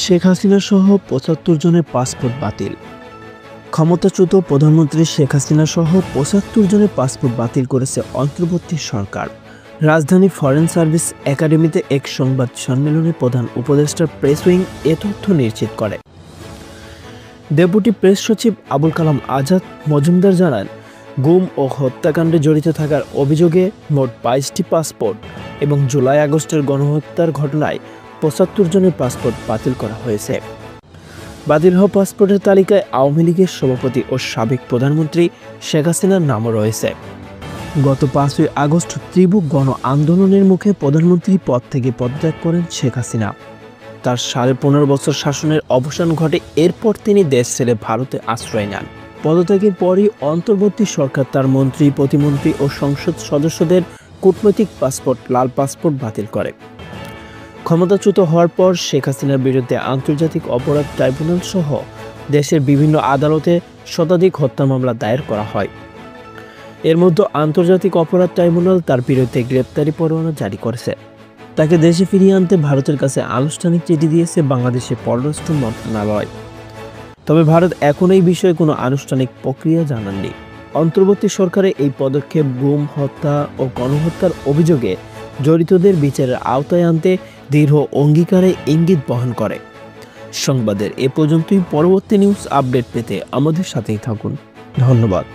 শেখ হাসিনা সহ ৭৫ জনের পাসপোর্ট বাতিল। ক্ষমতাচ্যুত প্রধানমন্ত্রী শেখ হাসিনা সহ ৭৫ জনের পাসপোর্ট বাতিল করেছে অন্তর্বর্তী সরকার। রাজধানী ফরেন সার্ভিস একাডেমিতে এক সংবাদ সম্মেলনে প্রধান উপদেষ্টা প্রেস উইং এ তথ্য নিশ্চিত করে। ডেপুটি প্রেস সচিব আবুল কালাম আজাদ মজুমদার জানান, গুম ও হত্যাকাণ্ডে জড়িত থাকার অভিযোগে মোট ২২টি পাসপোর্ট এবং জুলাই-আগস্টের গণহত্যার ঘটনায় ৭৫ জনের পাসপোর্ট বাতিল করা হয়েছে। বাতিল হওয়া পাসপোর্টের তালিকায় আওয়ামী লীগের সভাপতি ও সাবেক প্রধানমন্ত্রী শেখ হাসিনার নামও রয়েছে। গত ৫ই আগস্ট তীব্র গণ আন্দোলনের মুখে প্রধানমন্ত্রী পদ থেকে পদত্যাগ করেন শেখ হাসিনা। তার ১৫.৫ বছর শাসনের অবসান ঘটে। এরপর তিনি দেশ ছেড়ে ভারতে আশ্রয় নেন। পদত্যাগের পরই অন্তর্বর্তী সরকার তার মন্ত্রী, প্রতিমন্ত্রী ও সংসদ সদস্যদের কূটনৈতিক পাসপোর্ট, লাল পাসপোর্ট বাতিল করে। ক্ষমতাচ্যুত হওয়ার পর শেখ হাসিনার বিরুদ্ধে আন্তর্জাতিক অপরাধ ট্রাইব্যুনাল সহ দেশের বিভিন্ন আদালতে শতাধিক হত্যা মামলা দায়ের করা হয়। এর মধ্যে আন্তর্জাতিক অপরাধ ট্রাইব্যুনাল তার বিরুদ্ধে গ্রেপ্তারি পরোয়ানা জারি করেছে। তাকে দেশে ফিরিয়ে আনতে ভারতের কাছে আনুষ্ঠানিক চিঠি দিয়েছে বাংলাদেশের পররাষ্ট্র মন্ত্রণালয়। তবে ভারত এখন এই বিষয়ে কোনো আনুষ্ঠানিক প্রক্রিয়া জানাননি। অন্তর্বর্তী সরকারের এই পদক্ষেপ গুম, হত্যা ও গণহত্যার অভিযোগে জড়িতদের বিচারের আওতায় আনতে দৃঢ় অঙ্গীকারে ইঙ্গিত বহন করে। সংবাদের এ পর্যন্তই। পরবর্তী নিউজ আপডেট পেতে আমাদের সাথেই থাকুন। ধন্যবাদ।